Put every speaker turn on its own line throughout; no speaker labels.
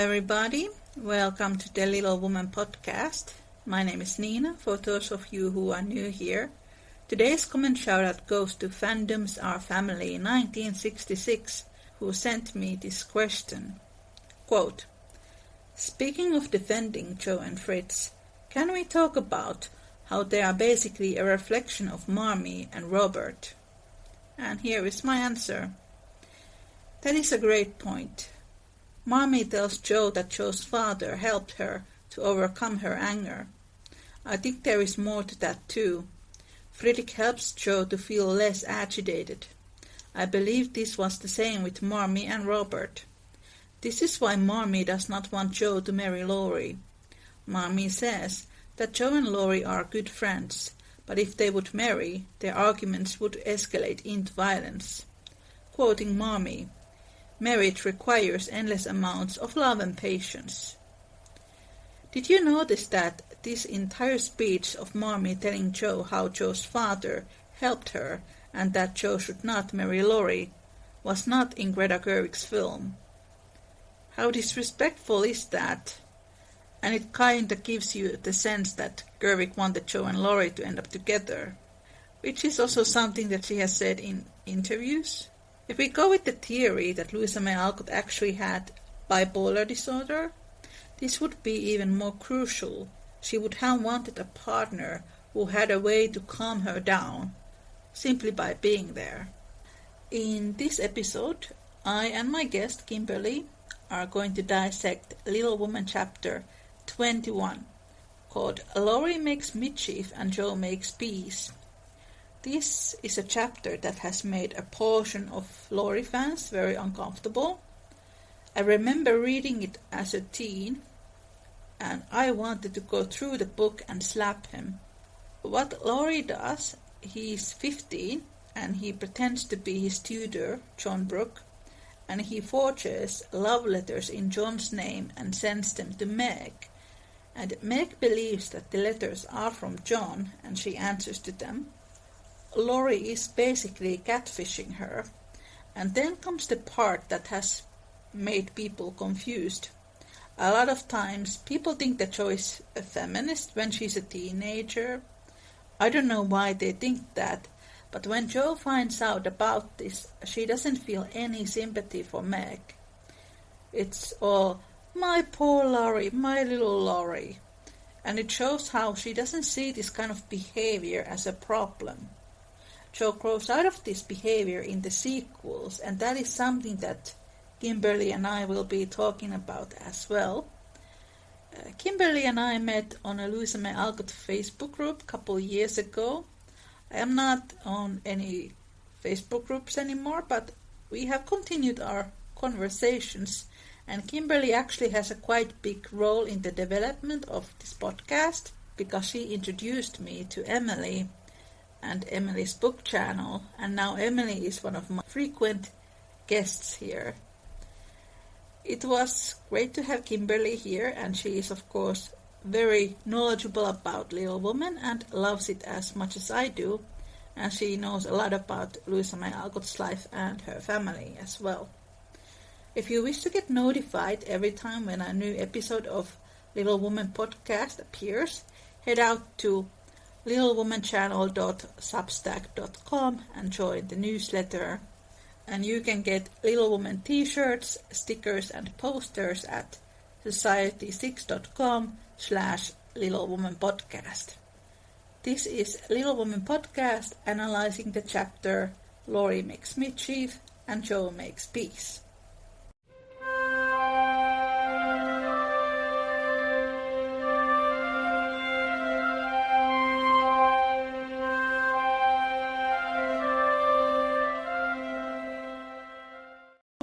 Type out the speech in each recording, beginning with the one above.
everybody, welcome to the Little Woman podcast. My name is Niina, for those of you who are new here. Today's comment shoutout goes to Fandoms Our Family 1966, who sent me this question. Quote, speaking of defending Joe and Fritz, can we talk about how they are basically a reflection of Marmee and Robert? And here is my answer. That is a great point. Marmee tells Joe that Joe's father helped her to overcome her anger. I think there is more to that too. Friedrich helps Joe to feel less agitated. I believe this was the same with Marmee and Robert. This is why Marmee does not want Joe to marry Laurie. Marmee says that Joe and Laurie are good friends, but if they would marry, their arguments would escalate into violence. Quoting Marmee, marriage requires endless amounts of love and patience. Did you notice that this entire speech of Marmee telling Joe how Joe's father helped her and that Joe should not marry Laurie was not in Greta Gerwig's film? How disrespectful is that? And it kinda gives you the sense that Gerwig wanted Joe and Laurie to end up together, which is also something that she has said in interviews. If we go with the theory that Louisa May Alcott actually had bipolar disorder, this would be even more crucial. She would have wanted a partner who had a way to calm her down, simply by being there. In this episode, I and my guest, Kymberly, are going to dissect Little Woman chapter 21, called Laurie Makes Mischief and Joe Makes Peace. This is a chapter that has made a portion of Laurie fans very uncomfortable. I remember reading it as a teen, and I wanted to go through the book and slap him. What Laurie does, he's 15, and he pretends to be his tutor, John Brooke, and he forges love letters in John's name and sends them to Meg. And Meg believes that the letters are from John, and she answers to them. Laurie is basically catfishing her, and then comes the part that has made people confused. A lot of times people think that Joe is a feminist when she's a teenager. I don't know why they think that, but when Joe finds out about this, she doesn't feel any sympathy for Meg. It's all, my poor Laurie, my little Laurie. And it shows how she doesn't see this kind of behavior as a problem. Joe grows out of this behavior in the sequels, and that is something that Kymberly and I will be talking about as well. Kymberly and I met on a Louisa May Alcott Facebook group a couple years ago. I am not on any Facebook groups anymore, but we have continued our conversations, and Kymberly actually has a quite big role in the development of this podcast because she introduced me to Emily and Emily's book channel, and now Emily is one of my frequent guests here. It was great to have Kymberly here, and she is of course very knowledgeable about Little Woman and loves it as much as I do, and she knows a lot about Louisa May Alcott's life and her family as well. If you wish to get notified every time when a new episode of Little Woman podcast appears, head out to littlewomanchannel.substack.com and join the newsletter. And you can get Little Woman t-shirts, stickers and posters at society6.com/littlewomanpodcast. This is Little Woman podcast analyzing the chapter Laurie Makes Mischief and Joe Makes Peace.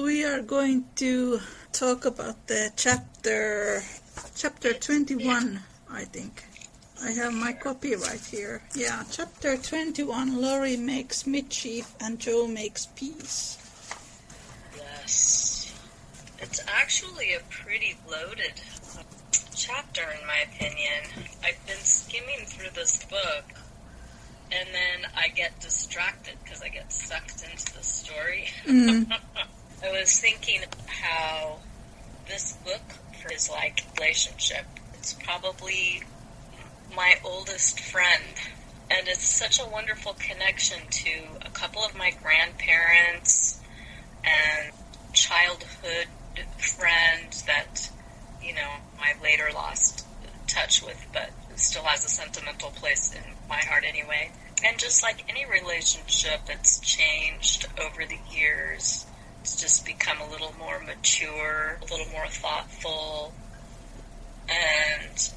We are going to talk about the chapter 21, I think. I have my copy right here. Yeah, chapter 21, Laurie Makes Mischief and Joe Makes Peace.
Yes. It's actually a pretty loaded chapter, in my opinion. I've been skimming through this book, and then I get distracted because I get sucked into the story. I was thinking how this book is like relationship. It's probably my oldest friend, and it's such a wonderful connection to a couple of my grandparents and childhood friends that, you know, I later lost touch with, but still has a sentimental place in my heart anyway. And just like any relationship, it's changed over the years. It's just become a little more mature, a little more thoughtful, and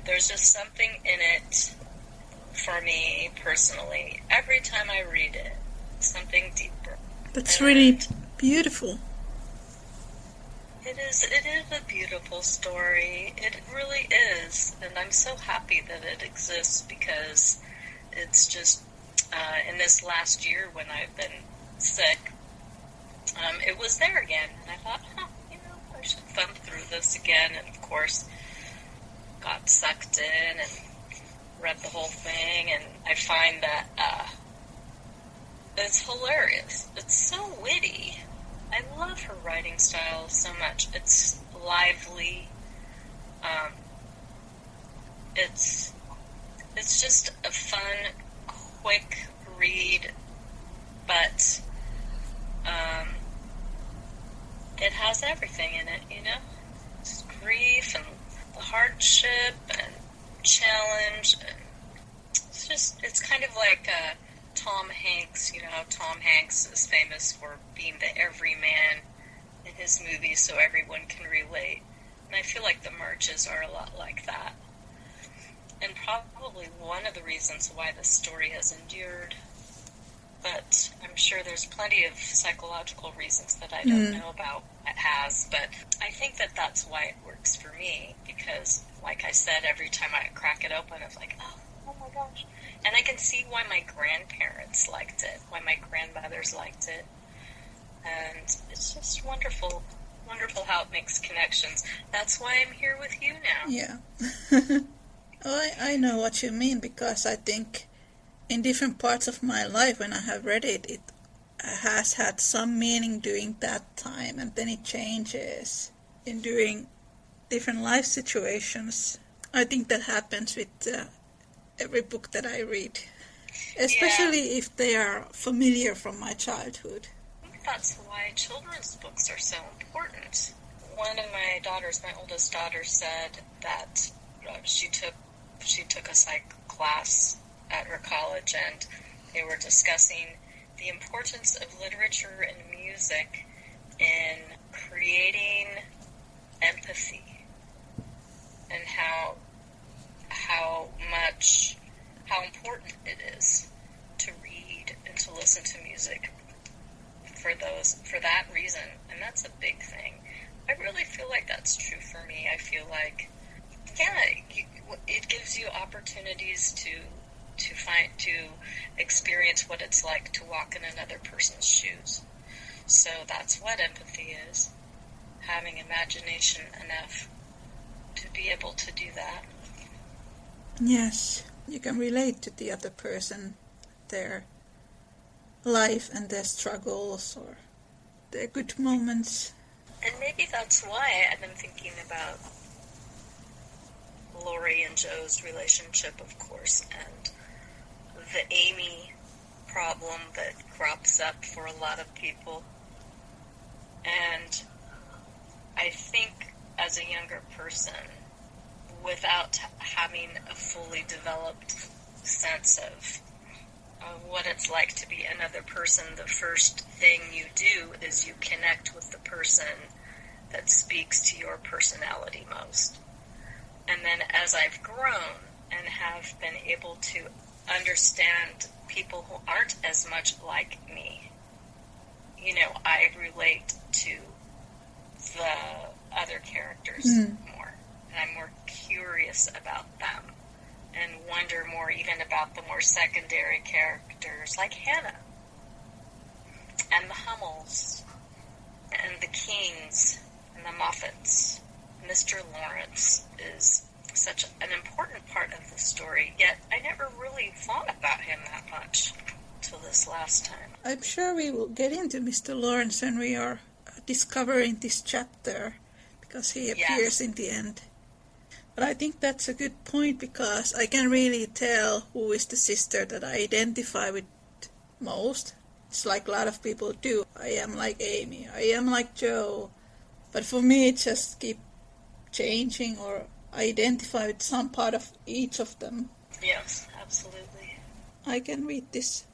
there's just something in it for me personally. Every time I read it, something deeper.
That's really beautiful.
It is a beautiful story. It really is, and I'm so happy that it exists because it's just in this last year when I've been sick, it was there again, and I thought, I should thumb through this again, and of course got sucked in and read the whole thing, and I find that it's hilarious. It's so witty. I love her writing style so much. It's lively. It's just a fun, quick read, but it has everything in it, you know? It's grief and the hardship and challenge. And it's kind of like Tom Hanks. You know how Tom Hanks is famous for being the everyman in his movies so everyone can relate. And I feel like the Marches are a lot like that. And probably one of the reasons why this story has endured. But I'm sure there's plenty of psychological reasons that I don't know about it has. But I think that that's why it works for me. Because, like I said, every time I crack it open, it's like, oh my gosh. And I can see why my grandparents liked it, why my grandmothers liked it. And it's just wonderful, wonderful how it makes connections. That's why I'm here with you now.
Yeah. I know what you mean, because I think in different parts of my life when I have read it, it has had some meaning during that time, and then it changes in during different life situations. I think that happens with every book that I read, especially if they are familiar from my childhood.
I think that's why children's books are so important. One of my daughters, my oldest daughter, said that she took a psych class at her college, and they were discussing the importance of literature and music in creating empathy, and how important it is to read and to listen to music for that reason. And that's a big thing. I really feel like that's true for me. I feel like, it gives you opportunities to experience what it's like to walk in another person's shoes. So that's what empathy is. Having imagination enough to be able to do that.
Yes, you can relate to the other person, their life and their struggles or their good moments.
And maybe that's why I've been thinking about Laurie and Joe's relationship, of course, and the Amy problem that crops up for a lot of people. And I think as a younger person, without having a fully developed sense of what it's like to be another person, the first thing you do is you connect with the person that speaks to your personality most. And then as I've grown and have been able to understand people who aren't as much like me, I relate to the other characters more. And I'm more curious about them and wonder more even about the more secondary characters like Hannah and the Hummels and the Kings and the Moffats. Mr. Lawrence is such an important part of the story, yet I never really thought about him that much till this last time.
I'm sure we will get into Mr. Lawrence when we are discovering this chapter, because he appears in the end. But I think that's a good point, because I can really tell who is the sister that I identify with most. It's like a lot of people do. I am like Amy, I am like Joe. But for me it just keeps changing, or I identify with some part of each of them.
Yes, absolutely.
I can read this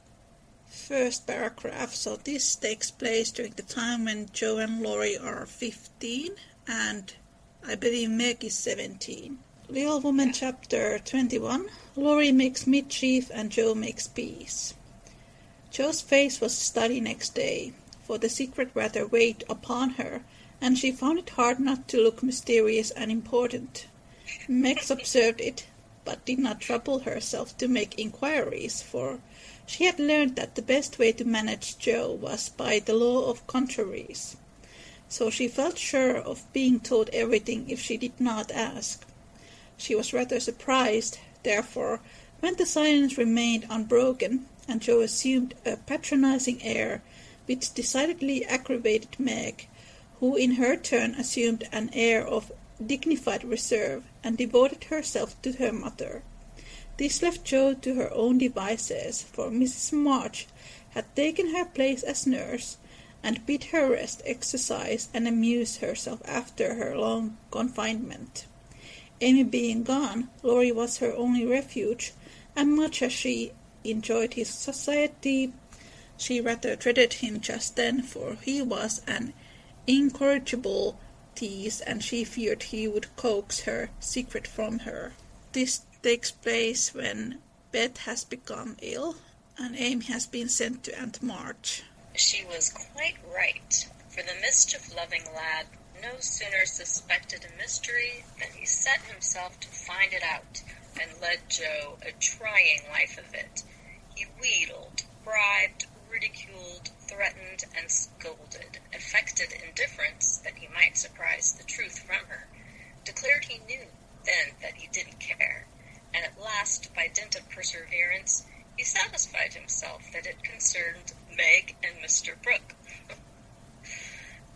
first paragraph. So this takes place during the time when Joe and Laurie are 15, and I believe Meg is 17. Little Woman chapter 21. Laurie makes Mischief and Joe makes peace. Joe's face was a study next day, for the secret rather weighed upon her, and she found it hard not to look mysterious and important. Meg observed it, but did not trouble herself to make inquiries, for she had learned that the best way to manage Joe was by the law of contraries. So she felt sure of being told everything if she did not ask. She was rather surprised, therefore, when the silence remained unbroken, and Joe assumed a patronizing air, which decidedly aggravated Meg, who in her turn assumed an air of dignified reserve, and devoted herself to her mother. This left Joe to her own devices, for Mrs. March had taken her place as nurse, and bid her rest, exercise, and amuse herself after her long confinement. Amy being gone, Laurie was her only refuge, and much as she enjoyed his society, she rather dreaded him just then, for he was an incorrigible tease, and she feared he would coax her secret from her. This takes place when Beth has become ill, and Amy has been sent to Aunt March.
She was quite right, for the mischief-loving lad no sooner suspected a mystery than he set himself to find it out, and led Joe a trying life of it. He wheedled, bribed, ridiculed, threatened, and scolded, affected indifference that he might surprise the truth from her, declared he knew then that he didn't care, and at last, by dint of perseverance, he satisfied himself that it concerned Meg and Mr. Brooke.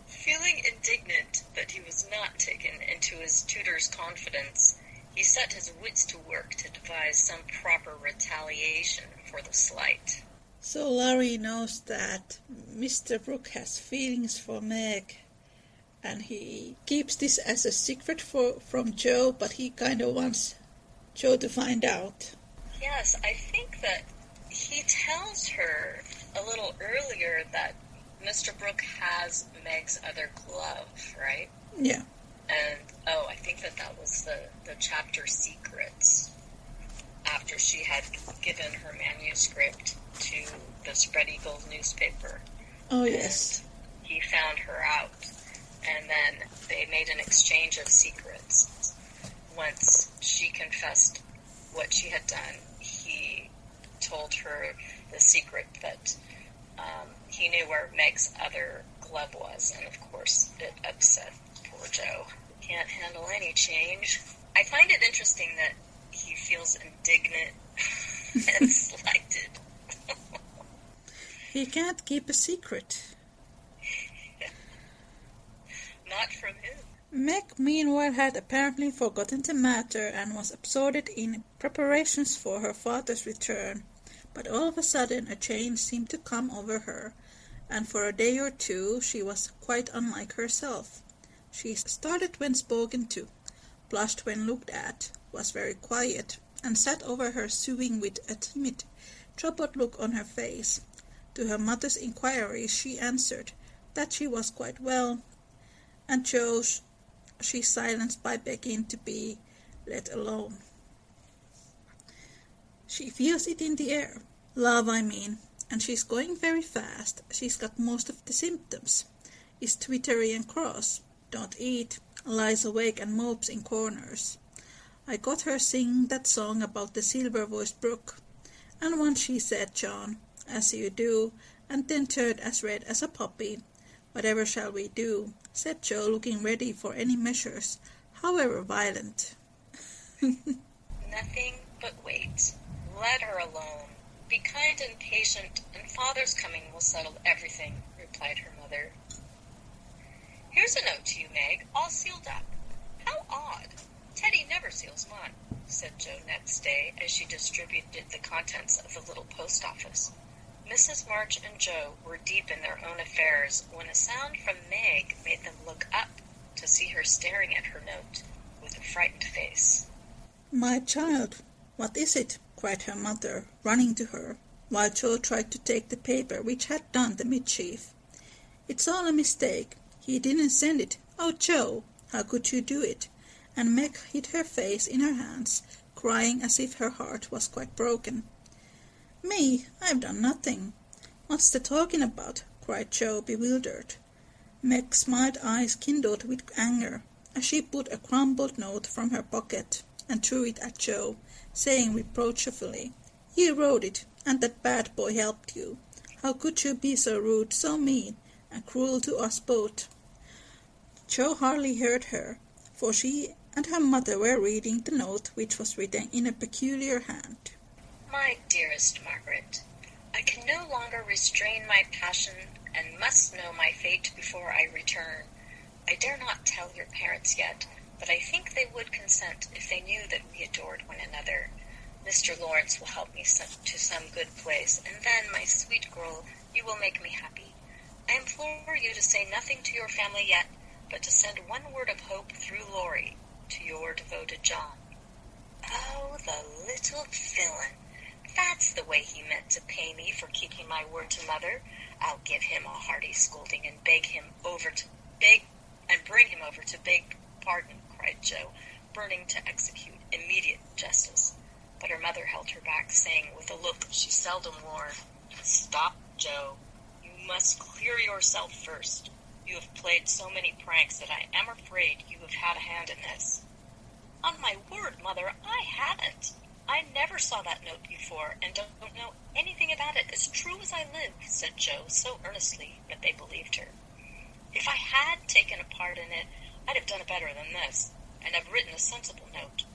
Feeling indignant that he was not taken into his tutor's confidence, he set his wits to work to devise some proper retaliation for the slight.
So Laurie knows that Mr. Brooke has feelings for Meg, and he keeps this as a secret from Joe, but he kind of wants Joe to find out.
Yes, I think that he tells her a little earlier that Mr. Brooke has Meg's other glove, right?
Yeah.
And, I think that was the chapter secrets, after she had given her manuscript to the Spread Eagle newspaper.
Oh, yes.
And he found her out, and then they made an exchange of secrets. Once she confessed what she had done, he told her the secret that he knew where Meg's other glove was, and of course it upset poor Joe. Can't handle any change. I find it interesting that he feels indignant and slighted.
He can't keep a secret.
Not from him.
Meg, meanwhile, had apparently forgotten the matter and was absorbed in preparations for her father's return. But all of a sudden a change seemed to come over her, and for a day or two she was quite unlike herself. She started when spoken to, blushed when looked at, was very quiet, and sat over her sewing with a timid, troubled look on her face. To her mother's inquiries she answered that she was quite well, and Joe she silenced by begging to be let alone. She feels it in the air, love I mean, and she's going very fast. She's got most of the symptoms, is twittery and cross, don't eat, lies awake and mopes in corners. I got her singing that song about the silver-voiced brook, and once she said, John, as you do, and then turned as red as a poppy. Whatever shall we do? Said Joe, looking ready for any measures, however violent.
Nothing but wait. Let her alone. Be kind and patient, and father's coming will settle everything, replied her mother. Here's a note to you, Meg, all sealed up. How odd. Teddy never seals mine, said Jo next day as she distributed the contents of the little post office. Mrs. March and Jo were deep in their own affairs when a sound from Meg made them look up to see her staring at her note with a frightened face.
"My child, what is it?" cried her mother, running to her, while Jo tried to take the paper which had done the mischief. "It's all a mistake. He didn't send it. Oh, Jo, how could you do it?" And Meg hid her face in her hands, crying as if her heart was quite broken. "Me? I've done nothing." "What's the talking about?" cried Jo, bewildered. Meg's mild eyes kindled with anger as she put a crumpled note from her pocket and threw it at Jo, saying reproachfully, "You wrote it, and that bad boy helped you. How could you be so rude, so mean, and cruel to us both?" Jo hardly heard her, for she and her mother were reading the note, which was written in a peculiar hand.
My dearest Margaret, I can no longer restrain my passion and must know my fate before I return. I dare not tell your parents yet, but I think they would consent if they knew that we adored one another. Mr. Lawrence will help me to some good place, and then, my sweet girl, you will make me happy. I implore you to say nothing to your family yet, but to send one word of hope through Laurie to your devoted John. Oh, the little villain! That's the way he meant to pay me for keeping my word to Mother. I'll give him a hearty scolding and bring him over to beg pardon, cried Jo, burning to execute immediate justice. But her mother held her back, saying with a look she seldom wore, "Stop, Jo. You must clear yourself first. You have played so many pranks that I am afraid you have had a hand in this." "On my word, Mother, I haven't. I never saw that note before and don't know anything about it, as true as I live," said Jo so earnestly that they believed her. "If I had taken a part in it, I'd have done it better than this, and have written a sensible note.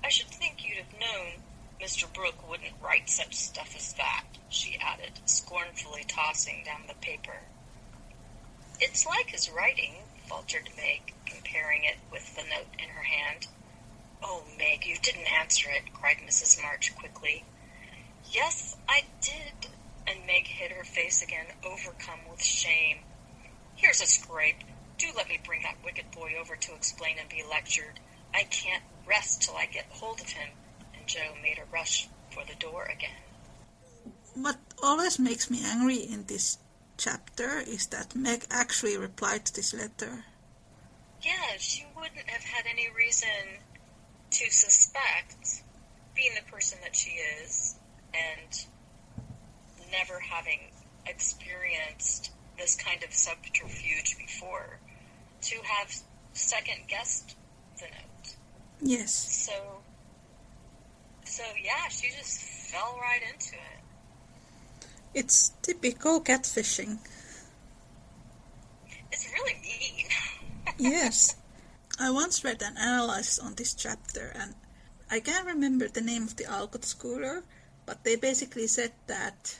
I should think you'd have known Mr. Brooke wouldn't write such stuff as that," she added, scornfully tossing down the paper. "It's like his writing," faltered Meg, comparing it with the note in her hand. "Oh, Meg, you didn't answer it," cried Mrs. March quickly. "Yes, I did," and Meg hid her face again, overcome with shame. "Here's a scrape. Do let me bring that wicked boy over to explain and be lectured. I can't rest till I get hold of him," and Jo made a rush for the door again.
What always makes me angry in this chapter is that Meg actually replied to this letter.
Yeah, she wouldn't have had any reason to suspect, being the person that she is, and never having experienced this kind of subterfuge before, to have second-guessed the note.
Yes.
So yeah, she just fell right into it.
It's typical catfishing.
It's really mean.
Yes. I once read an analysis on this chapter, and I can't remember the name of the Alcott schooler, but they basically said that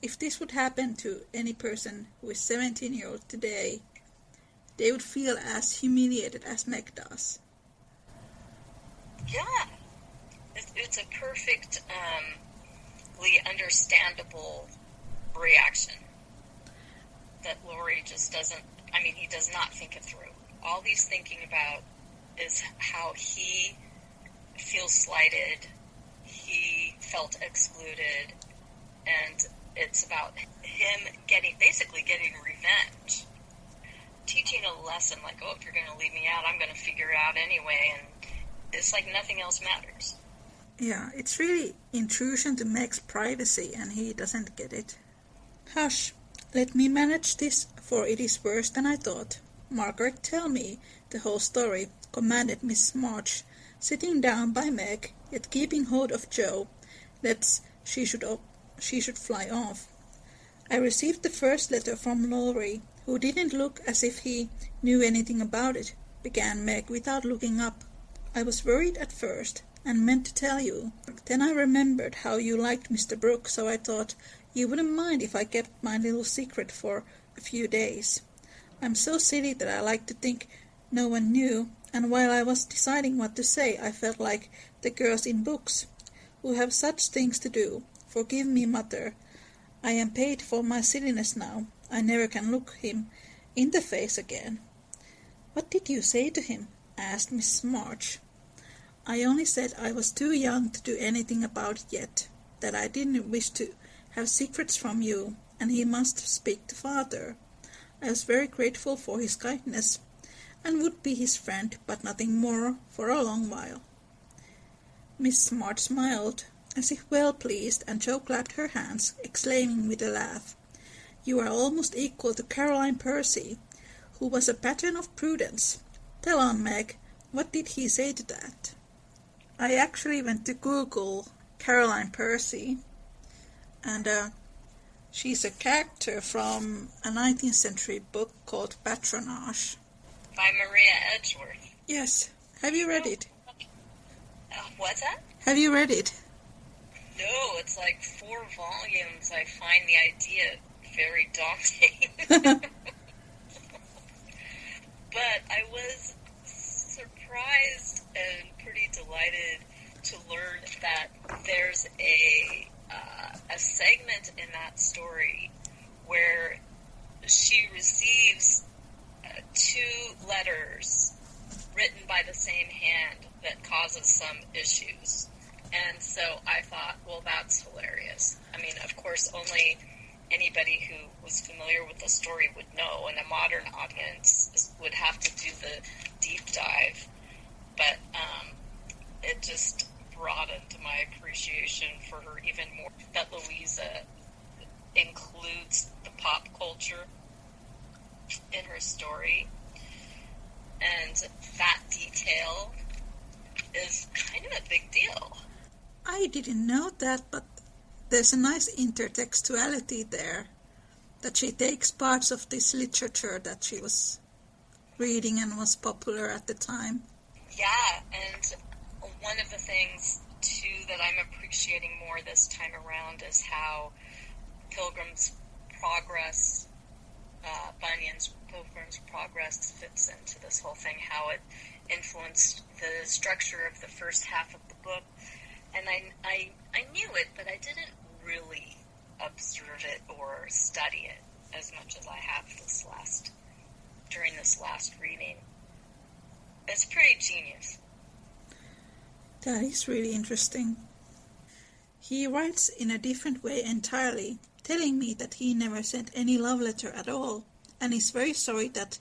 if this would happen to any person who is 17-year-old today, they would feel as humiliated as Meg does.
Yeah. It's a perfectly understandable reaction that Laurie just doesn't, he does not think it through. All he's thinking about is how he feels slighted, he felt excluded, and it's about him getting revenge. Teaching a lesson like, oh, if you're going to leave me out, I'm going to figure it out anyway, and it's like nothing else matters.
Yeah, it's really intrusion to Meg's privacy, and he doesn't get it. Hush, let me manage this, for it is worse than I thought. Margaret, tell me the whole story, commanded Miss March, sitting down by Meg, yet keeping hold of Jo, lest she should fly off. I received the first letter from Laurie, who didn't look as if he knew anything about it, began Meg without looking up. I was worried at first, and meant to tell you. Then I remembered how you liked Mr. Brooke, so I thought you wouldn't mind if I kept my little secret for a few days. I'm so silly that I like to think no one knew, and while I was deciding what to say, I felt like the girls in books, who have such things to do. Forgive me, mother. I am paid for my silliness now. I never can look him in the face again. What did you say to him? Asked Mrs. March. I only said I was too young to do anything about it yet, that I didn't wish to have secrets from you, and he must speak to father. I was very grateful for his kindness, and would be his friend, but nothing more, for a long while. Miss March smiled, as if well pleased, and Jo clapped her hands, exclaiming with a laugh, You are almost equal to Caroline Percy, who was a pattern of prudence. Tell on, Meg, what did he say to that? I actually went to Google Caroline Percy, and she's a character from a 19th century book called Patronage.
By Maria Edgeworth.
Yes. Have you read it?
What's that?
Have you read it?
No, it's like 4 volumes. I find the idea very daunting. But I was surprised and pretty delighted to learn that there's a segment in that story where she receives 2 letters written by the same hand that causes some issues. And so I thought, well, that's hilarious. I mean, of course, only anybody who was familiar with the story would know, and a modern audience would have to do the deep dive. But it just broadened my appreciation for her even more, that Louisa includes the pop culture in her story. And that detail is kind of a big deal.
I didn't know that, but there's a nice intertextuality there, that she takes parts of this literature that she was reading and was popular at the time.
Yeah, and one of the things, too, that I'm appreciating more this time around is how Pilgrim's Progress, Bunyan's Pilgrim's Progress fits into this whole thing, how it influenced the structure of the first half of the book. And I knew it, but I didn't really observe it or study it as much as I have during this last reading. It's pretty genius.
That is really interesting. He writes in a different way entirely, telling me that he never sent any love letter at all, and is very sorry that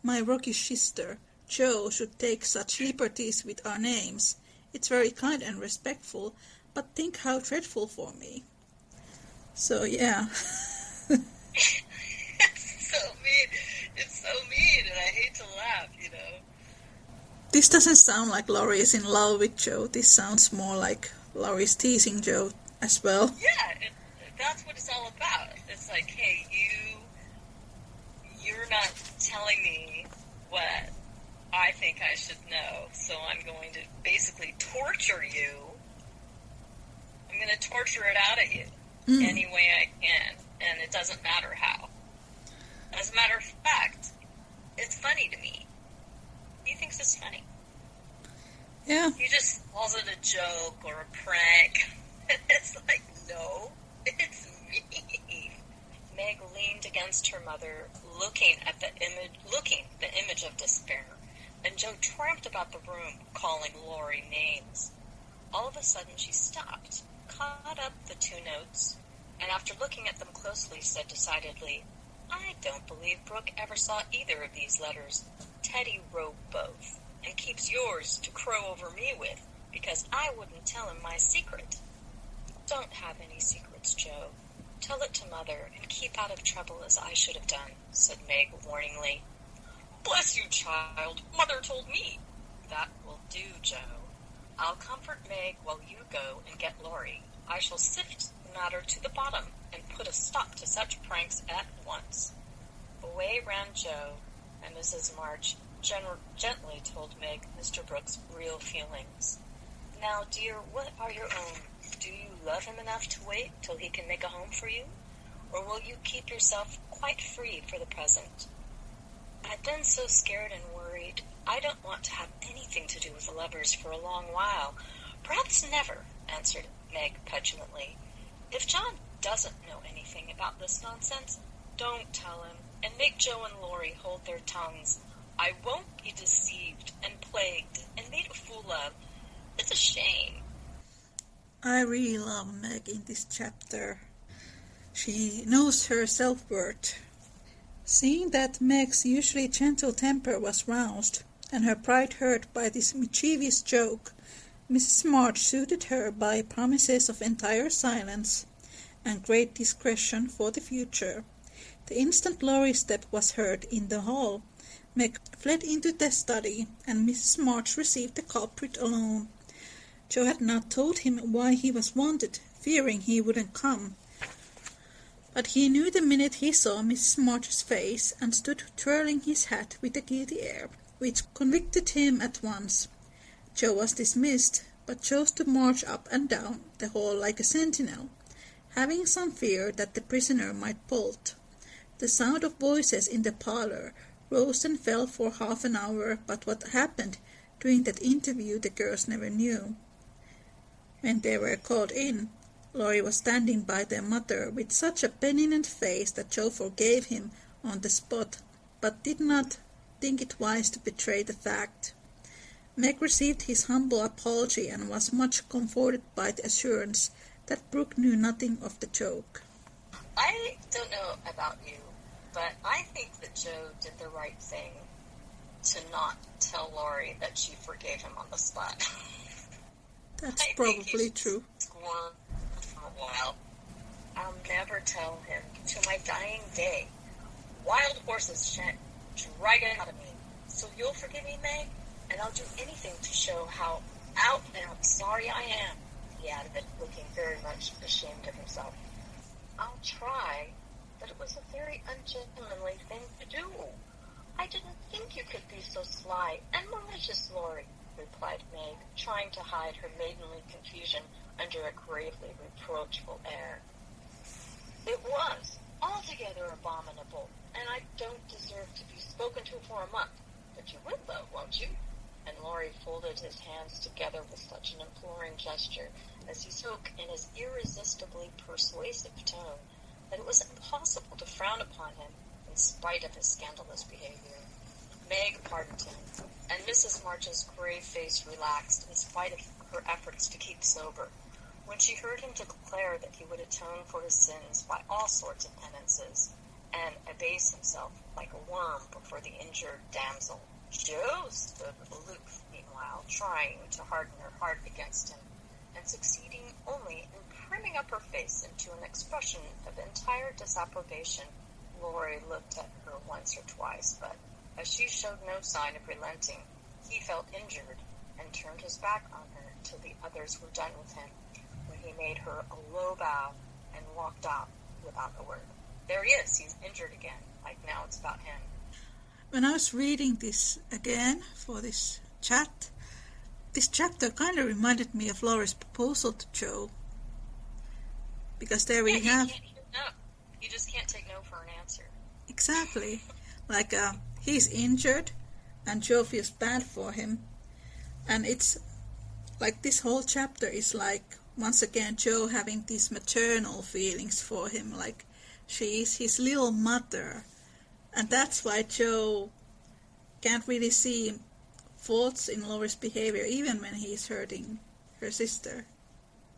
my rockish sister, Jo, should take such liberties with our names. It's very kind and respectful, but think how dreadful for me. So, yeah.
It's so mean, and I hate to laugh, you know.
This doesn't sound like Laurie is in love with Jo. This sounds more like Laurie's teasing Jo as well.
Yeah, that's what it's all about. It's like, hey, you're not telling me what I think I should know, so I'm going to basically torture you. I'm going to torture it out of you any way I can, and it doesn't matter how. As a matter of fact, it's funny to me. He thinks it's funny.
Yeah.
He just calls it a joke or a prank. It's like, no, it's me. Meg leaned against her mother, looking the image of despair, and Jo tramped about the room, calling Laurie names. All of a sudden she stopped, caught up the 2 notes, and after looking at them closely said decidedly, I don't believe Brooke ever saw either of these letters. Teddy wrote both, and keeps yours to crow over me with, because I wouldn't tell him my secret. Don't have any secrets, Jo. Tell it to Mother, and keep out of trouble as I should have done, said Meg warningly. Bless you, child. Mother told me. That will do, Jo. I'll comfort Meg while you go and get Laurie. I shall sift the matter to the bottom and put a stop to such pranks at once. Away ran Jo, and Mrs. March gently told Meg Mr. Brooke's real feelings. Now, dear, what are your own? Do you love him enough to wait till he can make a home for you? Or will you keep yourself quite free for the present? I've been so scared and worried. I don't want to have anything to do with the lovers for a long while. Perhaps never, answered Meg petulantly. If John doesn't know anything about this nonsense, don't tell him, and make Joe and Laurie hold their tongues. I won't be deceived and plagued and made a fool of. It's a shame.
I really love Meg in this chapter. She knows her self-worth. Seeing that Meg's usually gentle temper was roused, and her pride hurt by this mischievous joke, Mrs. March soothed her by promises of entire silence and great discretion for the future. The instant Laurie's step was heard in the hall, Meg fled into the study, and Mrs. March received the culprit alone. Joe had not told him why he was wanted, fearing he wouldn't come. But he knew the minute he saw Mrs. March's face, and stood twirling his hat with a guilty air, which convicted him at once. Joe was dismissed, but chose to march up and down the hall like a sentinel, having some fear that the prisoner might bolt. The sound of voices in the parlour rose and fell for half an hour, but what happened during that interview the girls never knew. When they were called in, Laurie was standing by their mother with such a benignant face that Joe forgave him on the spot, but did not think it wise to betray the fact. Meg received his humble apology and was much comforted by the assurance that Brooke knew nothing of the joke.
I don't know about you, but I think that Joe did the right thing to not tell Laurie that she forgave him on the spot.
That's probably true.
Squirm for a while. I'll never tell him to my dying day. Wild horses shan't drag it out of me. So you'll forgive me, Meg, and I'll do anything to show how out and out sorry I am, he added, looking very much ashamed of himself. I'll try, but it was a very ungentlemanly thing to do. I didn't think you could be so sly and malicious, Laurie, replied Meg, trying to hide her maidenly confusion under a gravely reproachful air. It was altogether abominable, and I don't deserve to be spoken to for a month. But you will, though, won't you? And Laurie folded his hands together with such an imploring gesture as he spoke in his irresistibly persuasive tone that it was impossible to frown upon him in spite of his scandalous behavior. Meg pardoned him, and Mrs. March's grave face relaxed in spite of her efforts to keep sober, when she heard him declare that he would atone for his sins by all sorts of penances, and abase himself like a worm before the injured damsel. Jo stood aloof, meanwhile, trying to harden her heart against him, and succeeding only in priming up her face into an expression of entire disapprobation. Laurie looked at her once or twice, but as she showed no sign of relenting, he felt injured and turned his back on her till the others were done with him, when he made her a low bow and walked out without a word. There he is, he's injured again, like now it's about him.
When I was reading this again for this chat, this chapter kind of reminded me of Laurie's proposal to Joe. Because there we have...
You just can't take no for an answer.
Exactly. Like, he's injured, and Joe feels bad for him. And it's like this whole chapter is like, once again, Joe having these maternal feelings for him. Like, she is his little mother. And that's why Joe can't really see faults in Laurie's behavior, even when he's hurting her sister.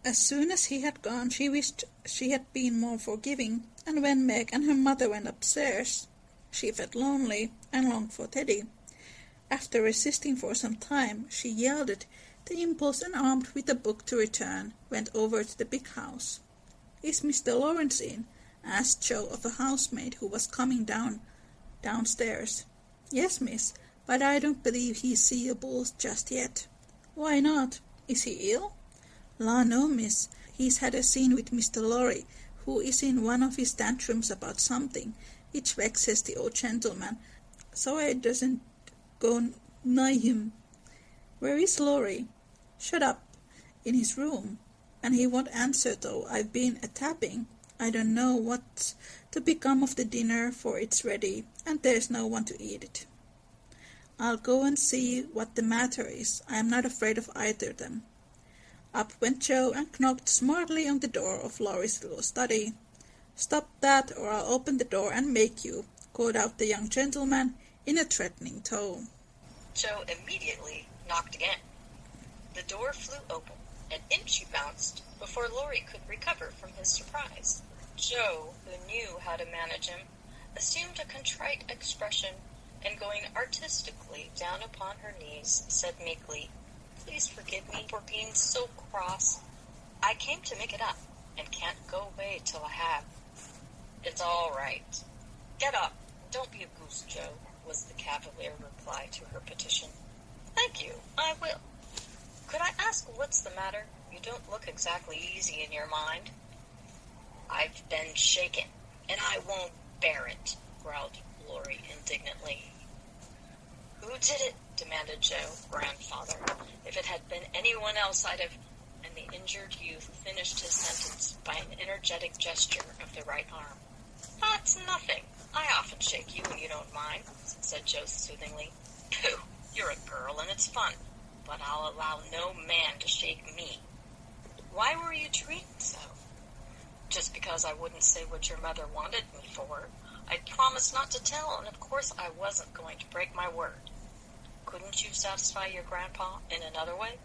As soon as he had gone, she wished she had been more forgiving, and when Meg and her mother went upstairs, she felt lonely and longed for Teddy. After resisting for some time, she yielded the impulse and, armed with a book to return, went over to the big house. "Is Mr. Lawrence in?" asked Joe of a housemaid who was coming downstairs. "Yes, miss, but I don't believe he's seeable just yet." "Why not? Is he ill?" "La, no, miss. He's had a scene with Mr. Laurie, who is in one of his tantrums about something, which vexes the old gentleman, so I doesn't go nigh him." "Where is Laurie?" "Shut up in his room, and he won't answer though I've been a-tapping. I don't know what to become of the dinner, for it's ready, and there's no one to eat it. I'll go and see what the matter is. I am not afraid of either of them. Up went Joe and knocked smartly on the door of Laurie's little study. Stop that, or I'll open the door and make you, called out the young gentleman in a threatening tone.
Joe immediately knocked again. The door flew open, and in she bounced before Laurie could recover from his surprise. Joe, who knew how to manage him, assumed a contrite expression, and going artistically down upon her knees, said meekly, "Please forgive me for being so cross. I came to make it up, and can't go away till I have." "It's all right. Get up. Don't be a goose, Joe," was the cavalier reply to her petition. "Thank you. I will. Could I ask what's the matter? You don't look exactly easy in your mind." "I've been shaken, and I won't bear it," growled Laurie indignantly. "Who did it?" demanded Joe, grandfather. "If it had been anyone else, I'd have—" And the injured youth finished his sentence by an energetic gesture of the right arm. "That's nothing. I often shake you when you don't mind," said Joe soothingly. "Pooh, you're a girl and it's fun, but I'll allow no man to shake me." "Why were you treated so?" "Just because I wouldn't say what your mother wanted me for. I'd promised not to tell, and of course I wasn't going to break my word." "Couldn't you satisfy your grandpa in another way?"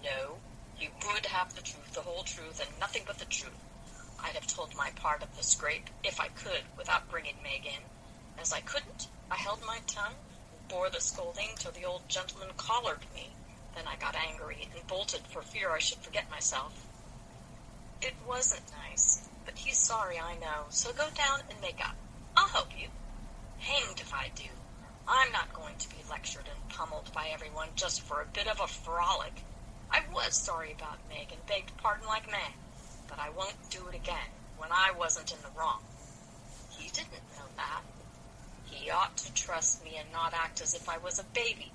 "No, you would have the truth, the whole truth, and nothing but the truth. I'd have told my part of the scrape, if I could, without bringing Meg in. As I couldn't, I held my tongue, and bore the scolding till the old gentleman collared me. Then I got angry and bolted for fear I should forget myself." "It wasn't nice, but he's sorry, I know, so go down and make up. I'll help you." "Hanged if I do. I'm not going to be lectured and pummeled by everyone just for a bit of a frolic. I was sorry about Meg and begged pardon like mad, but I won't do it again when I wasn't in the wrong." "He didn't know that." "He ought to trust me and not act as if I was a baby.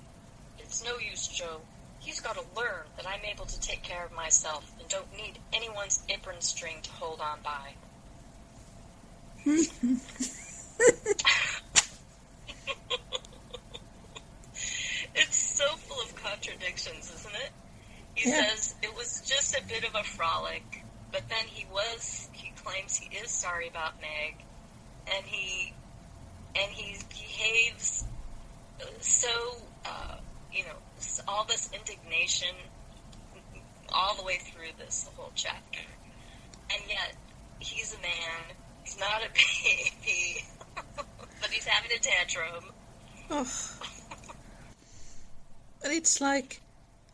It's no use, Joe. He's got to learn that I'm able to take care of myself and don't need anyone's apron string to hold on by." It's so full of contradictions, isn't it? He says it was just a bit of a frolic, but then he claims he is sorry about Meg, and he behaves so, all this indignation all the way through this whole chapter. And yet, he's a man, he's not a baby, but he's having a tantrum.
Oh. But it's like,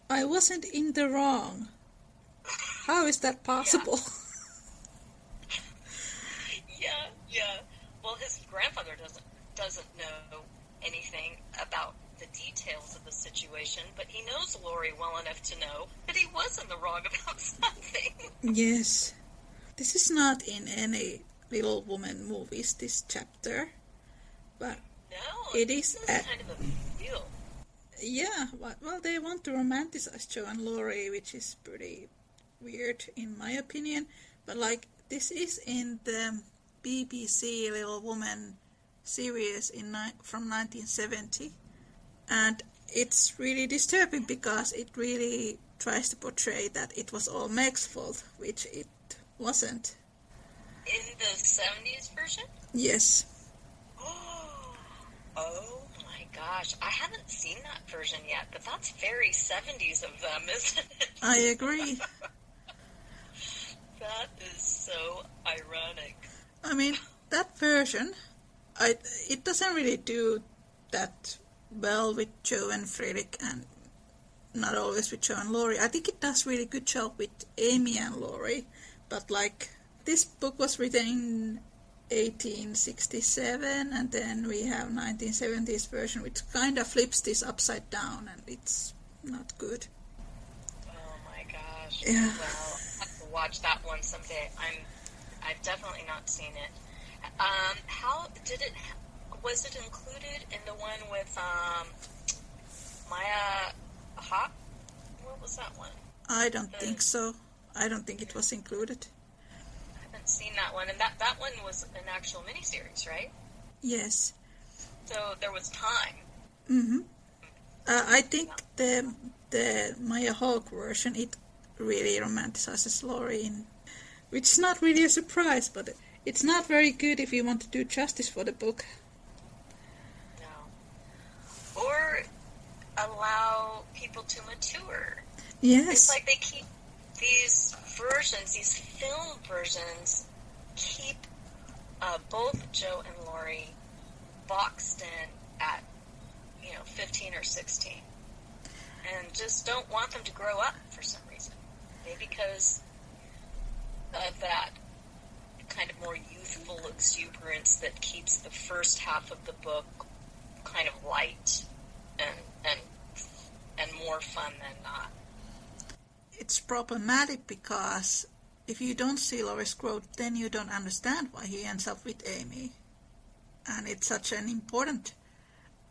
I wasn't in the wrong. How is that possible?
Yeah. Well, his grandfather doesn't know anything about the details of the situation, but he knows Laurie well enough to know that he was in the wrong about something.
Yes. This is not in any Little Woman movies, this chapter. But
no,
it is
kind of a big deal.
Yeah, well, they want to romanticize Joe and Laurie, which is pretty weird in my opinion. But this is in the BBC Little Woman series from 1970, and it's really disturbing because it really tries to portray that it was all Meg's fault, which it wasn't.
In the 70s version?
Yes.
Oh my gosh, I haven't seen that version yet, but that's very 70s of them, isn't it?
I agree.
That is so ironic.
I mean, that version, it doesn't really do that well with Joe and Frederick, and not always with Joe and Laurie. I think it does really good job with Amy and Laurie, but this book was written in 1867, and then we have 1970s version, which kind of flips this upside down, and it's not good.
Oh my gosh.
Yeah.
Well, I'll have to watch that one someday. I've definitely not seen it. How did it? Was it included in the one with Maya Hawk? What was that one?
I don't think so. I don't think it was included.
I haven't haven't seen that one, and that one was an actual miniseries, right?
Yes.
So there was time.
Mm-hmm. I think the Maya Hawke version, it really romanticizes Laurie, which is not really a surprise, but it's not very good if you want to do justice for the book.
No. Or allow people to mature.
Yes.
It's like they keep these versions, these film versions, keep both Joe and Laurie boxed in at 15 or 16, and just don't want them to grow up for some reason. Maybe because of that kind of more youthful exuberance that keeps the first half of the book kind of light and more fun than not.
It's problematic because if you don't see Laurie's growth, then you don't understand why he ends up with Amy. And it's such an important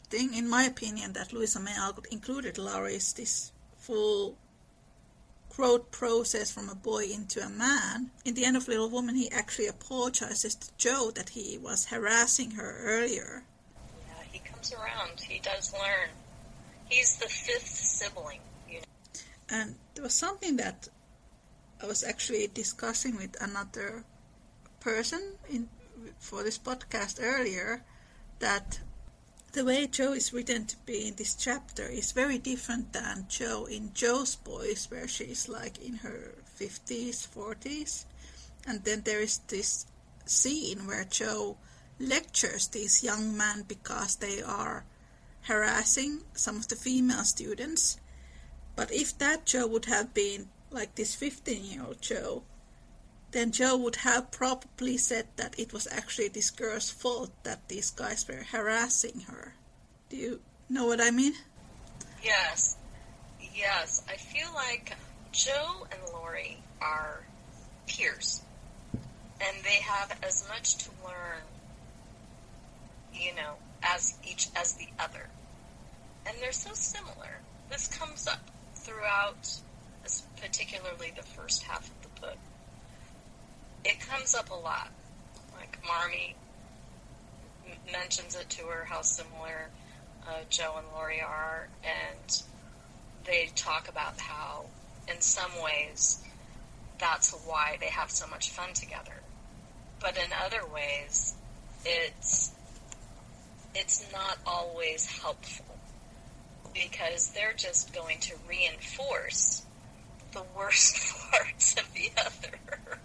thing, in my opinion, that Louisa May Alcott included Laurie's this full growth process from a boy into a man. In the end of Little Woman, he actually apologizes to Joe that he was harassing her earlier.
Yeah, he comes around. He does learn. He's the fifth sibling,
And there was something that I was actually discussing with another person for this podcast earlier, that the way Joe is written to be in this chapter is very different than Joe in Joe's Boys, where she's like in her 50s, 40s. And then there is this scene where Joe lectures these young men because they are harassing some of the female students. But if that Joe would have been like this 15-year-old Joe, then Joe would have probably said that it was actually this girl's fault that these guys were harassing her. Do you know what I mean?
Yes. I feel like Joe and Laurie are peers, and they have as much to learn, as the other. And they're so similar. This comes up throughout, particularly the first half of the book. It comes up a lot. Like Marmee mentions it to her, how similar Joe and Laurie are, and they talk about how, in some ways, that's why they have so much fun together. But in other ways, it's not always helpful, because they're just going to reinforce the worst parts of the other.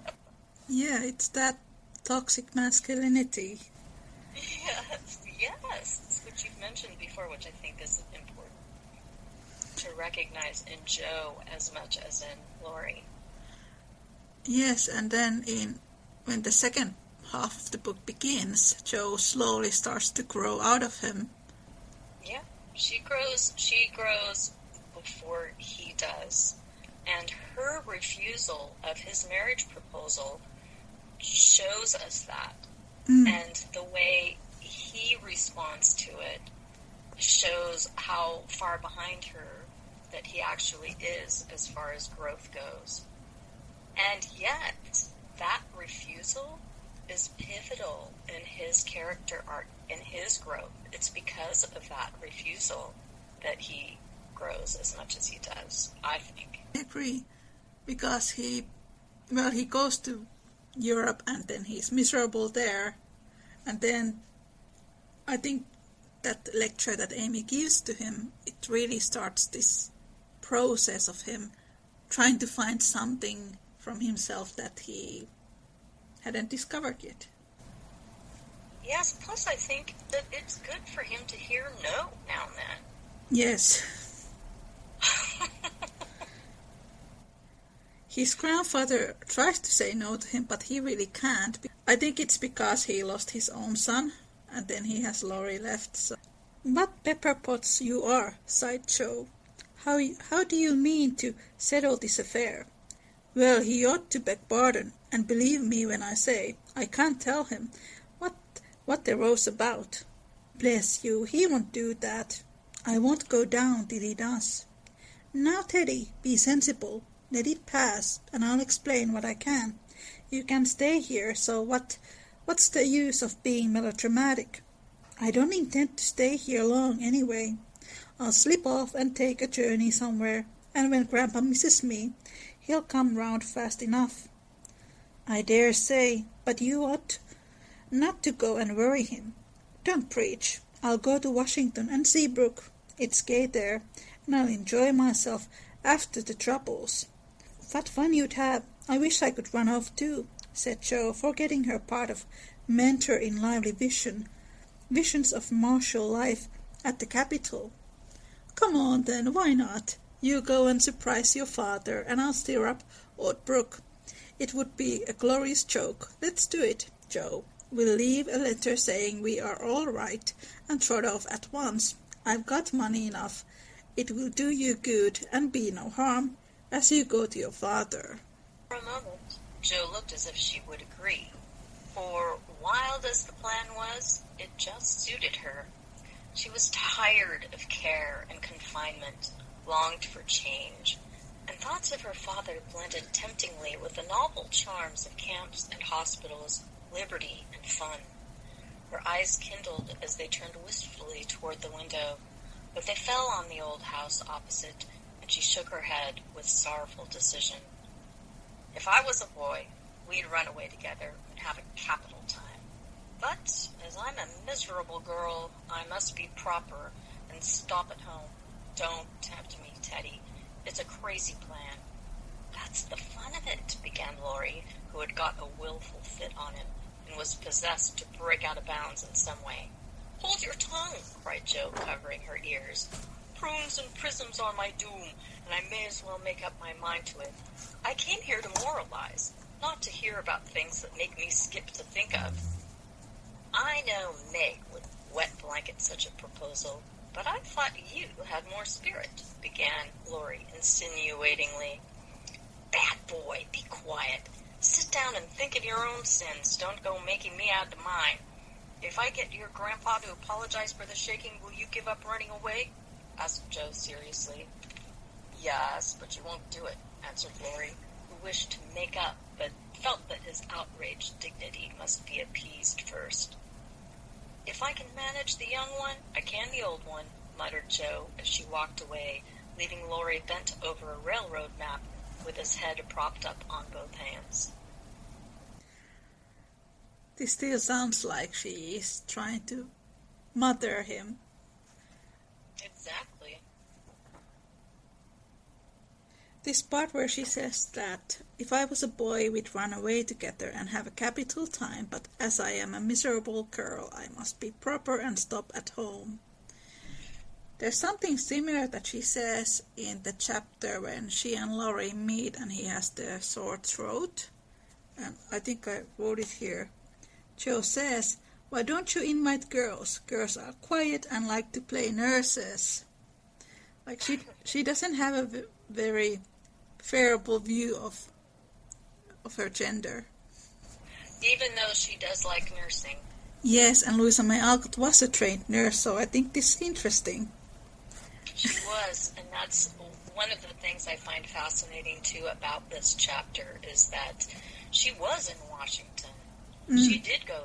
Yeah, it's that toxic masculinity.
Yes, which you've mentioned before, which I think is important to recognize in Joe as much as in Laurie.
Yes, and then when the second half of the book begins, Joe slowly starts to grow out of him.
Yeah, she grows before he does, and her refusal of his marriage proposal shows us that. And the way he responds to it shows how far behind her that he actually is as far as growth goes. And yet, that refusal is pivotal in his character arc, in his growth. It's because of that refusal that he grows as much as he does, I think.
I agree, because he goes to Europe and then he's miserable there, and then I think that lecture that Amy gives to him, it really starts this process of him trying to find something from himself that he hadn't discovered yet.
Yes, plus I think that it's good for him to hear no now and then.
Yes. His grandfather tries to say no to him, but he really can't. I think it's because he lost his own son, and then he has Laurie left. So. "What pepperpots you are," sighed Joe. How do you mean to settle this affair?" "Well, he ought to beg pardon, and believe me when I say I can't tell him what the row's about." "Bless you, he won't do that. I won't go down till he does. Now, Teddy, be sensible. Let it pass, and I'll explain what I can. You can stay here, so what's the use of being melodramatic? I don't intend to stay here long anyway. I'll slip off and take a journey somewhere, and when Grandpa misses me, he'll come round fast enough. I dare say, but you ought not to go and worry him. Don't preach. I'll go to Washington and see Brooke. It's gay there, and I'll enjoy myself after the troubles. What fun you'd have. I wish I could run off too, said Jo, forgetting her part of mentor in lively visions of martial life at the Capitol. Come on then, why not? You go and surprise your father, and I'll stir up old Brooke. It would be a glorious joke. Let's do it, Jo. We'll leave a letter saying we are all right, and trot off at once. I've got money enough. It will do you good, and be no harm, as you go to your father.
For a moment, Jo looked as if she would agree, for wild as the plan was, it just suited her. She was tired of care and confinement, longed for change, and thoughts of her father blended temptingly with the novel charms of camps and hospitals, liberty and fun. Her eyes kindled as they turned wistfully toward the window, but they fell on the old house opposite, and she shook her head with sorrowful decision. If I was a boy, we'd run away together and have a capital time. But, as I'm a miserable girl, I must be proper and stop at home. Don't tempt me, Teddy. It's a crazy plan. That's the fun of it, began Laurie, who had got a willful fit on him and was possessed to break out of bounds in some way. Hold your tongue, cried Jo, covering her ears. Prunes and prisms are my doom, and I may as well make up my mind to it. I came here to moralize, not to hear about things that make me skip to think of. I know Meg would wet blanket such a proposal, but I thought you had more spirit, began Laurie insinuatingly. Bad boy, be quiet. Sit down and think of your own sins. Don't go making me out to mine. If I get your grandpa to apologize for the shaking, will you give up running away? Asked Jo seriously. Yes, but you won't do it, answered Laurie, who wished to make up, but felt that his outraged dignity must be appeased first. If I can manage the young one, I can the old one, muttered Jo as she walked away, leaving Laurie bent over a railroad map with his head propped up on both hands.
This still sounds like she is trying to mother him.
Exactly.
This part where she says that if I was a boy, we'd run away together and have a capital time, but as I am a miserable girl, I must be proper and stop at home. There's something similar that she says in the chapter when she and Laurie meet and he has the sore throat. And I think I wrote it here. Jo says, "Why don't you invite girls? Girls are quiet and like to play nurses." Like she doesn't have a very favorable view of her gender.
Even though she does like nursing.
Yes, and Louisa May Alcott was a trained nurse, so I think this is interesting.
She was, and that's one of the things I find fascinating too about this chapter is that she was in Washington. She did go,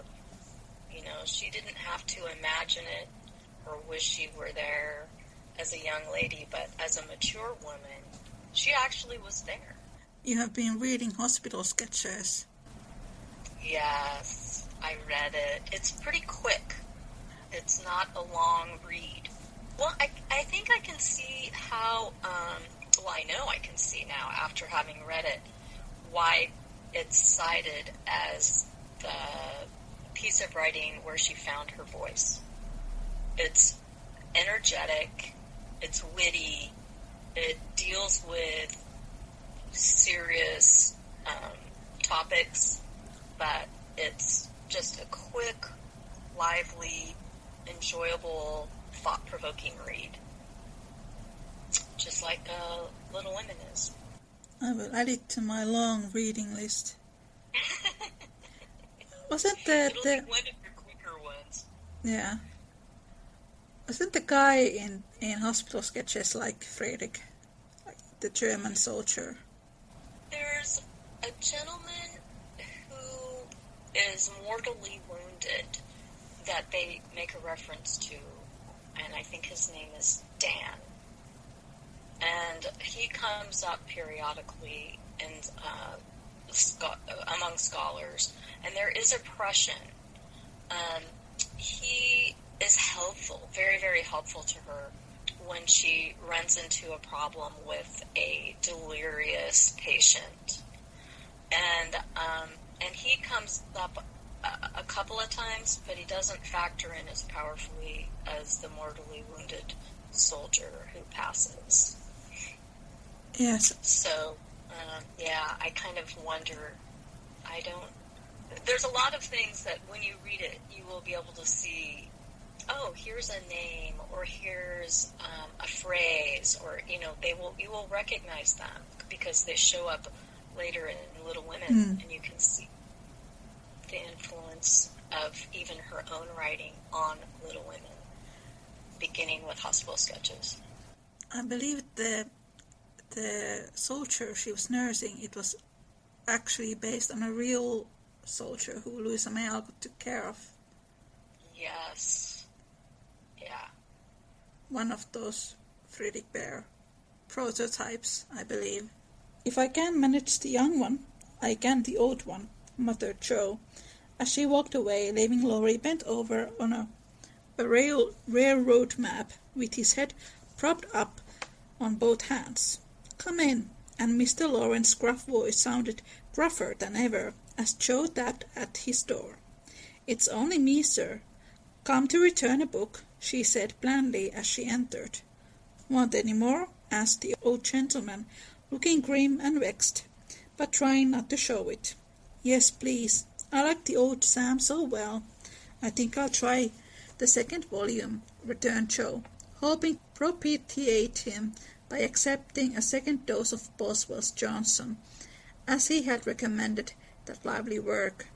she didn't have to imagine it or wish she were there as a young lady, but as a mature woman, she actually was there.
You have been reading hospital sketches.
Yes, I read it. It's pretty quick. It's not a long read. Well, I think I can see how, I know I can see now after having read it, why it's cited as the piece of writing where she found her voice. It's energetic, it's witty, it deals with serious topics, but it's just a quick, lively, enjoyable, thought-provoking read. Just like Little Women is.
I will add it to my long reading list. Wasn't that
It'll be one of your quicker ones.
Yeah. Wasn't the guy in hospital sketches like Friedrich, like the German soldier?
There's a gentleman is mortally wounded that they make a reference to, and I think his name is Dan. And he comes up periodically in among scholars, and there is oppression. He is helpful, very, very helpful to her when she runs into a problem with a delirious patient. And he comes up a couple of times, but he doesn't factor in as powerfully as the mortally wounded soldier who passes.
Yes.
So, I kind of wonder, there's a lot of things that when you read it, you will be able to see, oh, here's a name, or here's a phrase, or, you will recognize them because they show up later in Little Women, and you can see the influence of even her own writing on Little Women, beginning with hospital sketches.
I believe the soldier she was nursing, it was actually based on a real soldier who Louisa May Alcott took care of.
Yes. Yeah.
One of those Friedrich Bear prototypes, I believe. If I can manage the young one, I can the old one, muttered Jo, as she walked away, leaving Laurie bent over on a railroad map with his head propped up on both hands. Come in, and Mr. Lawrence's gruff voice sounded gruffer than ever as Jo tapped at his door. It's only me, sir. Come to return a book, she said blandly as she entered. Want any more? Asked the old gentleman, looking grim and vexed, but trying not to show it. Yes, please. I like the old Sam so well. I think I'll try the second volume, returned Jo, hoping to propitiate him by accepting a second dose of Boswell's Johnson, as he had recommended that lively work.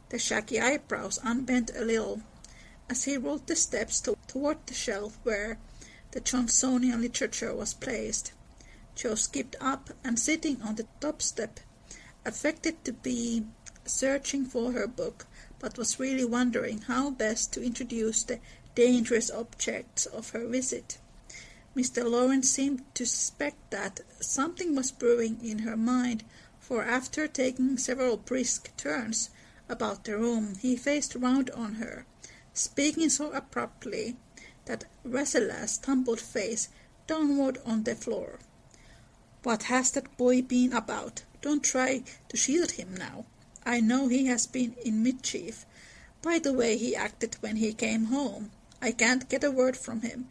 The shaggy eyebrows unbent a little as he rolled the steps toward the shelf where the Johnsonian literature was placed. Jo skipped up and, sitting on the top step, affected to be searching for her book, but was really wondering how best to introduce the dangerous objects of her visit. Mr. Lawrence seemed to suspect that something was brewing in her mind, for after taking several brisk turns about the room, he faced round on her, speaking so abruptly that Rossella's tumbled face downward on the floor. What has that boy been about? Don't try to shield him now. I know he has been in Mischief. By the way he acted when he came home. I can't get a word from him.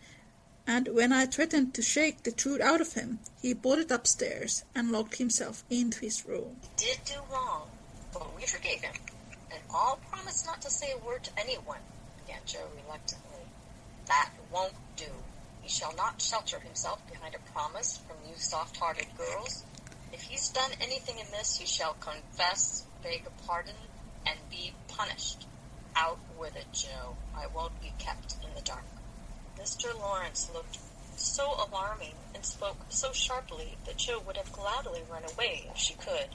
And when I threatened to shake the truth out of him, he bolted upstairs and locked himself into his room.
He did do wrong, but we forgave him. And I'll promise not to say a word to anyone, began Jo reluctantly. That won't do. He shall not shelter himself behind a promise from you soft-hearted girls. If he's done anything amiss, he shall confess, beg a pardon, and be punished. Out with it, Jo. I won't be kept in the dark. Mr. Lawrence looked so alarming and spoke so sharply that Jo would have gladly run away if she could,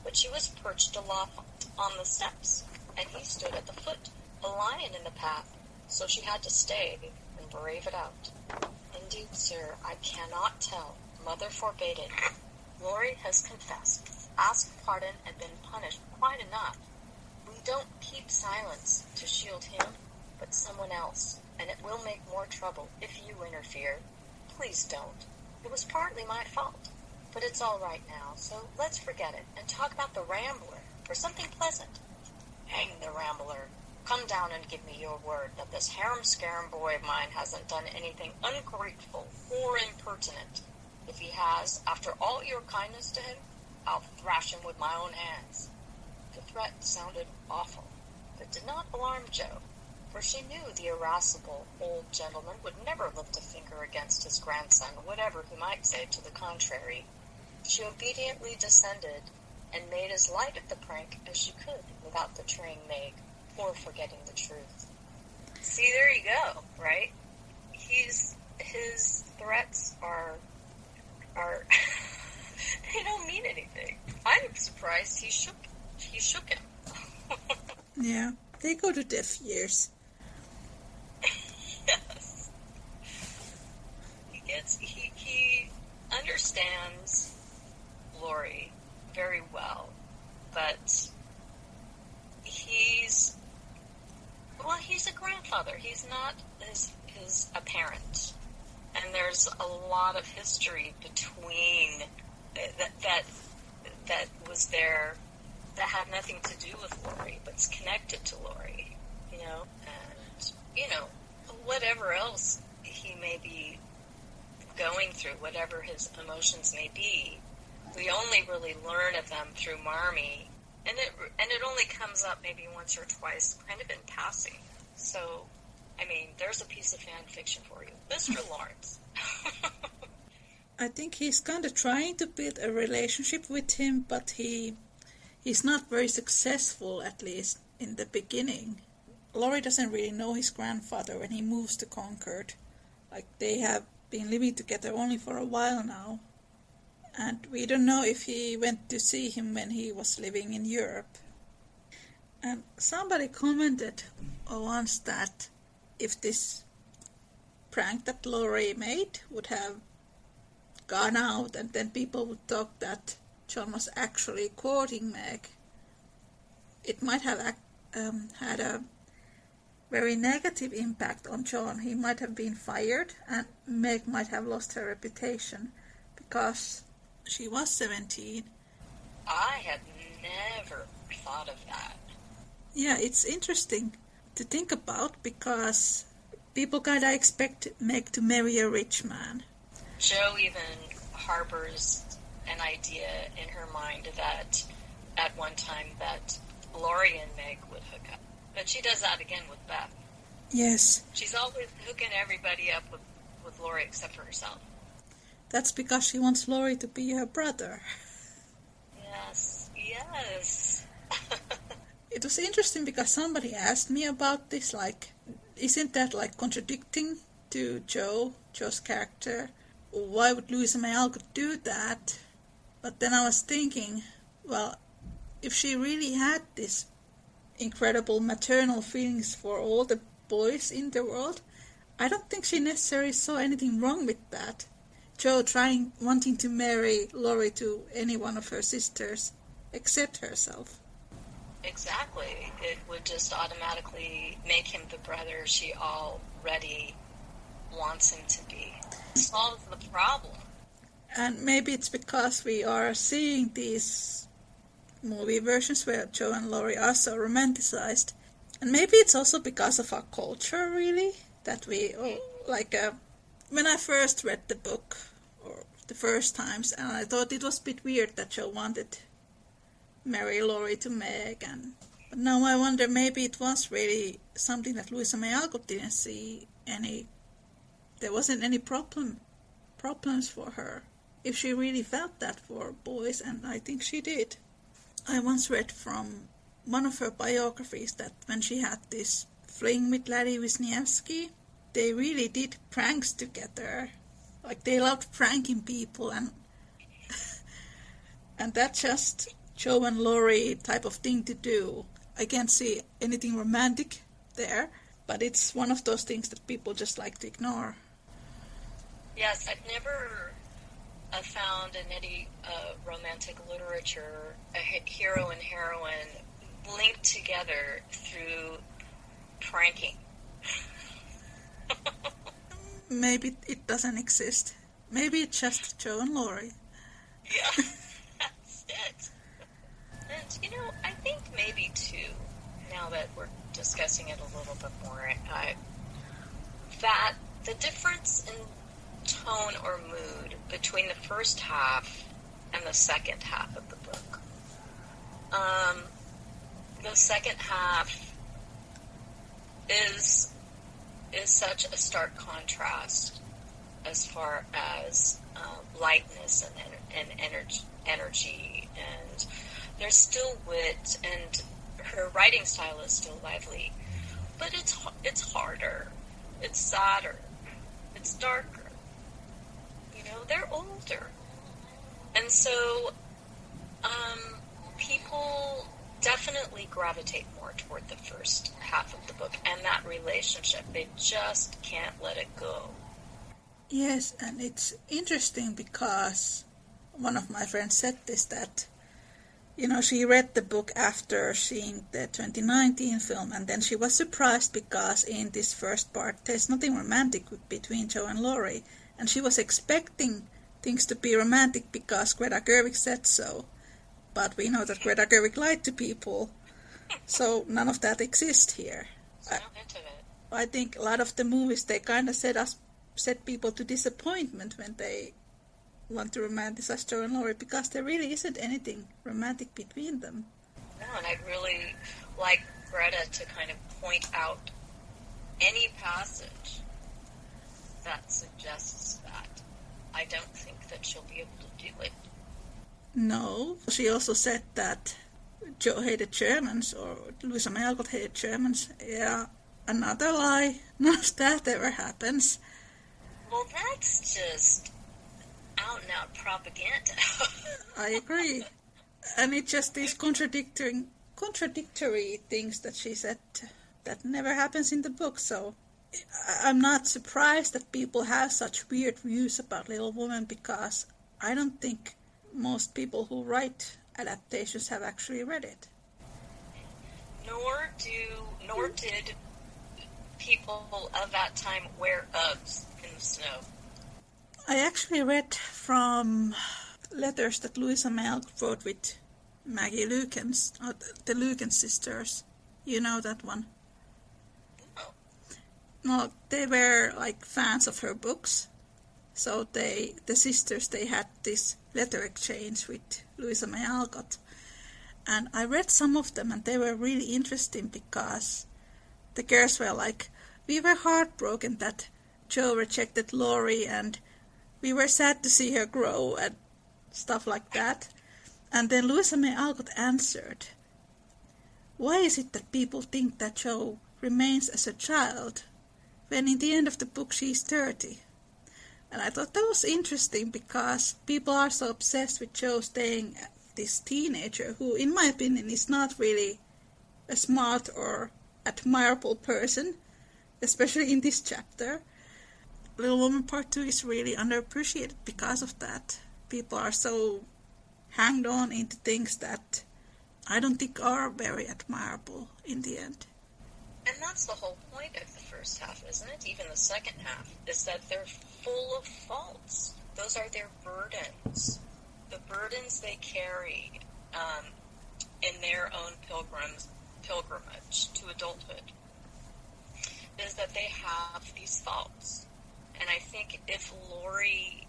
but she was perched aloft on the steps, and he stood at the foot, a lion in the path, so she had to stay and brave it out. Indeed, sir, I cannot tell. Mother forbade it. Laurie has confessed, asked pardon, and been punished quite enough. We don't keep silence to shield him, but someone else, and it will make more trouble if you interfere. Please don't. It was partly my fault, but it's all right now, so let's forget it and talk about the Rambler, or something pleasant. Hang the Rambler. Come down and give me your word that this harum-scarum boy of mine hasn't done anything ungrateful or impertinent. If he has, after all your kindness to him, I'll thrash him with my own hands. The threat sounded awful, but did not alarm Jo, for she knew the irascible old gentleman would never lift a finger against his grandson, whatever he might say to the contrary. She obediently descended and made as light of the prank as she could without betraying Meg or forgetting the truth. See, there you go, right? His threats are they don't mean anything. I'm surprised he shook him.
Yeah, they go to deaf years.
Yes. He understands Laurie very well, but he's a grandfather. He's not a parent. And there's a lot of history between that was there that had nothing to do with Laurie, but it's connected to Laurie, and, whatever else he may be going through, whatever his emotions may be, we only really learn of them through Marmee, and it only comes up maybe once or twice, kind of in passing. So, there's a piece of fan fiction for you, Mr. Lawrence.
I think he's kind of trying to build a relationship with him, but he's not very successful, at least in the beginning. Laurie doesn't really know his grandfather when he moves to Concord. Like, they have been living together only for a while now. And we don't know if he went to see him when he was living in Europe. And somebody commented once that if this prank that Laurie made would have gone out, and then people would talk that John was actually courting Meg, it might have had a very negative impact on John. He might have been fired, and Meg might have lost her reputation because she was 17.
I had never thought of that.
Yeah, it's interesting to think about because people kind of expect Meg to marry a rich man.
Jo even harbors an idea in her mind that at one time that Laurie and Meg would hook up. But she does that again with Beth.
Yes.
She's always hooking everybody up with Laurie except for herself.
That's because she wants Laurie to be her brother.
Yes.
It was interesting because somebody asked me about this, like, isn't that like contradicting to Jo's character? Why would Louisa May Alcott do that? But then I was thinking, well, if she really had this incredible maternal feelings for all the boys in the world, I don't think she necessarily saw anything wrong with that. Jo wanting to marry Laurie to any one of her sisters except herself.
Exactly. It would just automatically make him the brother she already wants him to be. Solves the problem.
And maybe it's because we are seeing these movie versions where Jo and Laurie are so romanticized. And maybe it's also because of our culture, really, that we, when I first read the book, or the first times, and I thought it was a bit weird that Jo wanted to marry Laurie to Meg, but now I wonder, maybe it was really something that Louisa May Alcott didn't see there wasn't any problems for her, if she really felt that for boys, and I think she did. I once read from one of her biographies that when she had this fling with Laddie Wisniewski, they really did pranks together. Like, they loved pranking people, and and that's just Jo and Laurie type of thing to do. I can't see anything romantic there, but it's one of those things that people just like to ignore.
Yes, I've never found in any romantic literature a hero and heroine linked together through pranking.
Maybe it doesn't exist. Maybe it's just Jo and Laurie.
Yeah, that's it. And, I think maybe, too, now that we're discussing it a little bit more, that the difference in tone or mood between the first half and the second half of the book. The second half is such a stark contrast as far as lightness and energy, and there's still wit, and her writing style is still lively, but it's harder, it's sadder, it's darker. They're older, and so people definitely gravitate more toward the first half of the book and that relationship. They just can't let it go.
Yes, and it's interesting because one of my friends said this, that, she read the book after seeing the 2019 film, and then she was surprised because in this first part there's nothing romantic between Joe and Laurie, and she was expecting things to be romantic because Greta Gerwig said so. But we know that Greta Gerwig lied to people, so none of that exists here.
No hint of it.
I think a lot of the movies, they kind of set people to disappointment when they want to romanticize Joe and Laurie, because there really isn't anything romantic between them.
No, and I'd really like Greta to kind of point out any passage that suggests that. I don't think that she'll be able to do it.
No. She also said that Joe hated Germans, or Louisa May Alcott hated Germans. Yeah, another lie. None of that ever happens.
Well, that's just out-and-out propaganda.
I agree. And it's just these contradictory things that she said that never happens in the book. So I'm not surprised that people have such weird views about Little Women, because I don't think most people who write adaptations have actually read it.
Nor did people of that time wear Uggs in the snow.
I actually read from letters that Louisa May Alcott wrote with Maggie Lukens, the Lukens sisters. You know that one?
No.
No, they were like fans of her books. So the sisters, they had this letter exchange with Louisa May Alcott. And I read some of them, and they were really interesting because the girls were like, we were heartbroken that Joe rejected Laurie, and we were sad to see her grow, and stuff like that. And then Louisa May Alcott answered, why is it that people think that Joe remains as a child when in the end of the book she's 30? And I thought that was interesting because people are so obsessed with Joe staying this teenager who, in my opinion, is not really a smart or admirable person, especially in this chapter. Little Woman Part 2 is really underappreciated because of that. People are so hanged on into things that I don't think are very admirable in the end.
And that's the whole point of the first half, isn't it? Even the second half, is that they're full of faults. Those are their burdens. The burdens they carry in their own pilgrimage to adulthood is that they have these faults. And I think if Laurie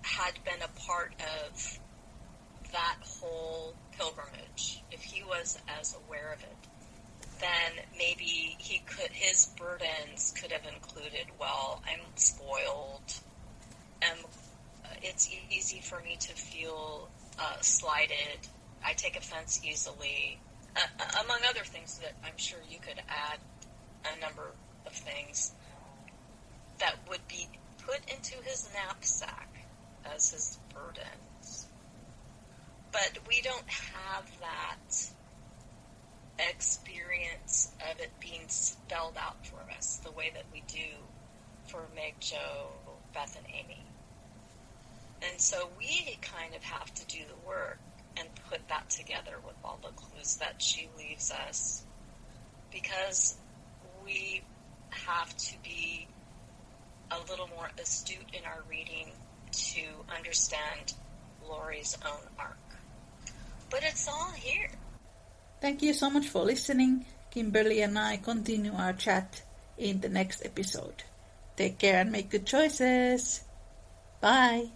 had been a part of that whole pilgrimage, if he was as aware of it, then maybe his burdens could have included, well, I'm spoiled, and it's easy for me to feel slighted, I take offense easily, among other things that I'm sure you could add a number of things that would be put into his knapsack as his burdens. But we don't have that experience of it being spelled out for us the way that we do for Meg, Joe, Beth, and Amy. And so we kind of have to do the work and put that together with all the clues that she leaves us, because we have to be a little more astute in our reading to understand Laurie's own arc. But it's all here.
Thank you so much for listening. Kymberly and I continue our chat in the next episode. Take care and make good choices. Bye.